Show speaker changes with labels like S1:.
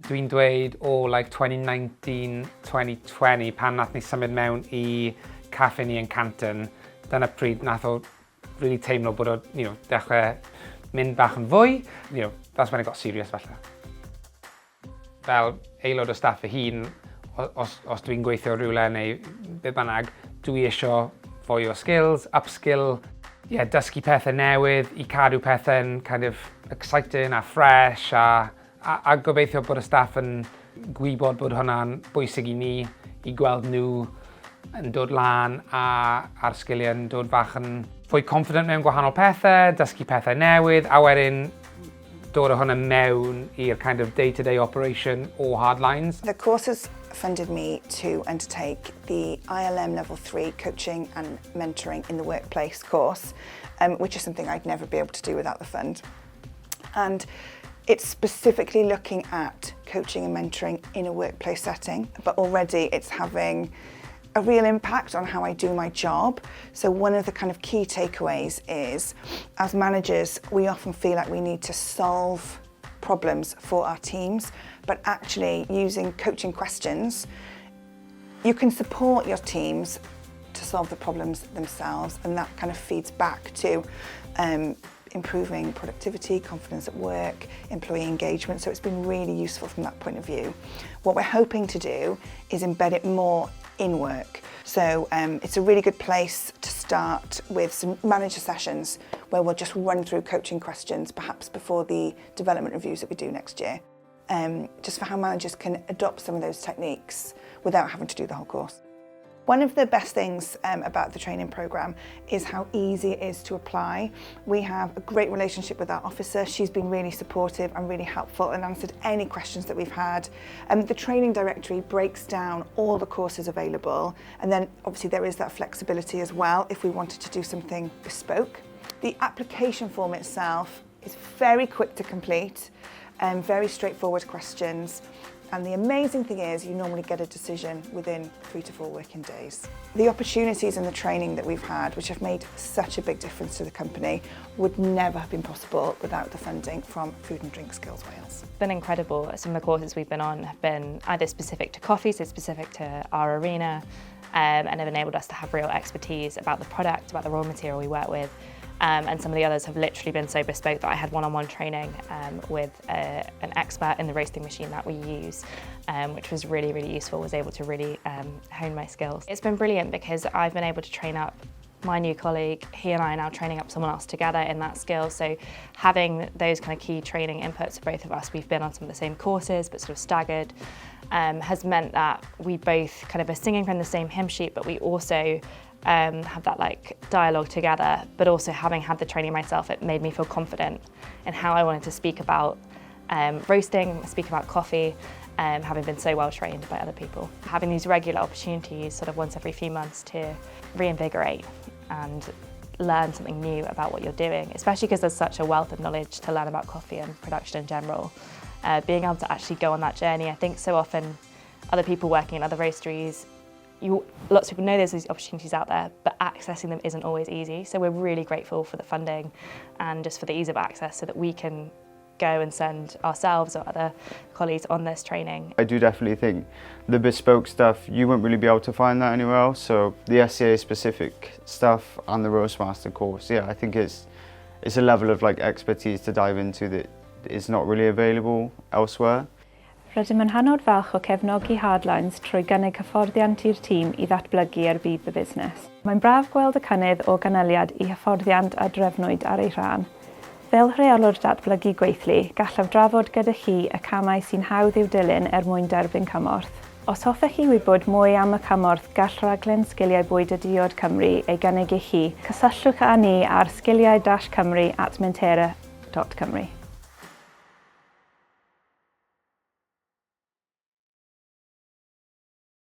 S1: Dwi'n dweud o like 2019-2020 pan nath ni symud mewn I caffe ni yn Canton, dyna pryd nath o really teimlo bod o, dechrau mynd bach yn fwy, that's when it got serious falle. Fel aelod o staff fy hun, os dwi'n gweithio rhywle neu beth bynnag, dwi isio fwy o skills, upskill, dysgu pethau newydd, I cadw pethau'n kind of exciting a fresh a gobeithio bod y staff yn gwybod bod hwnna'n bwysig I ni, I gweld nhw yn dod lan a'r sgiliau yn dod bach yn fwy confident mewn gwahanol pethau, dysgu pethau newydd, a wedyn dod o hwnna mewn I'r kind of day-to-day operation o Hardlines.
S2: The course has funded me to undertake the ILM Level 3 Coaching and Mentoring in the Workplace course, which is something I'd never be able to do without the fund. And it's specifically looking at coaching and mentoring in a workplace setting, but already it's having a real impact on how I do my job. So one of the kind of key takeaways is, as managers, we often feel like we need to solve problems for our teams, but actually using coaching questions, you can support your teams to solve the problems themselves, and that kind of feeds back to improving productivity, confidence at work, employee engagement. So it's been really useful from that point of view. What we're hoping to do is embed it more in work. So it's a really good place to start with some manager sessions where we'll just run through coaching questions, perhaps before the development reviews that we do next year, just for how managers can adopt some of those techniques without having to do the whole course. One of the best things about the training programme is how easy it is to apply. We have a great relationship with our officer. She's been really supportive and really helpful and answered any questions that we've had. The training directory breaks down all the courses available, and then obviously there is that flexibility as well if we wanted to do something bespoke. The application form itself is very quick to complete, very straightforward questions. And the amazing thing is you normally get a decision within 3 to 4 working days. The opportunities and the training that we've had, which have made such a big difference to the company, would never have been possible without the funding from Food and Drink Skills Wales.
S3: It's been incredible. Some of the courses we've been on have been either specific to coffee, so specific to our arena, and have enabled us to have real expertise about the product, about the raw material we work with. And some of the others have literally been so bespoke that I had one-on-one training with an expert in the roasting machine that we use, which was really, really useful, was able to really hone my skills. It's been brilliant because I've been able to train up my new colleague. He and I are now training up someone else together in that skill. So having those kind of key training inputs for both of us, we've been on some of the same courses but sort of staggered, has meant that we both kind of are singing from the same hymn sheet, but we also have that like dialogue together. But also having had the training myself, it made me feel confident in how I wanted to speak about roasting, speak about coffee, having been so well trained by other people. Having these regular opportunities sort of once every few months to reinvigorate and learn something new about what you're doing, especially because there's such a wealth of knowledge to learn about coffee and production in general. Being able to actually go on that journey, I think so often other people working in other roasteries, lots of people know there's these opportunities out there, but accessing them isn't always easy. So we're really grateful for the funding and just for the ease of access so that we can go and send ourselves or other colleagues on this training.
S4: I do definitely think the bespoke stuff, you won't really be able to find that anywhere else. So the SCA specific stuff and the Roastmaster course, I think it's a level of like expertise to dive into that is not really available elsewhere.
S5: Rydym yn hynod falch o cefnogi Hardlines trwy gynnig hyfforddiant i'r tîm I ddatblygu ar byd y busnes. Mae'n braf gweld y cynnydd o ganlyniad I hyfforddiant a drefnwyd ar ei rhan. Fel rheolwr datblygu gweithlu, gallaf drafod gyda chi y camau sy'n hawdd i'w dilyn mwyn derbyn cymorth. Os hoffech chi wybod mwy am y cymorth, gall raglen Sgiliau Bwyd y Diod Cymru ei gynnig I chi. Cysylltwch â ni ar sgiliau-cymru@mentera.cymru.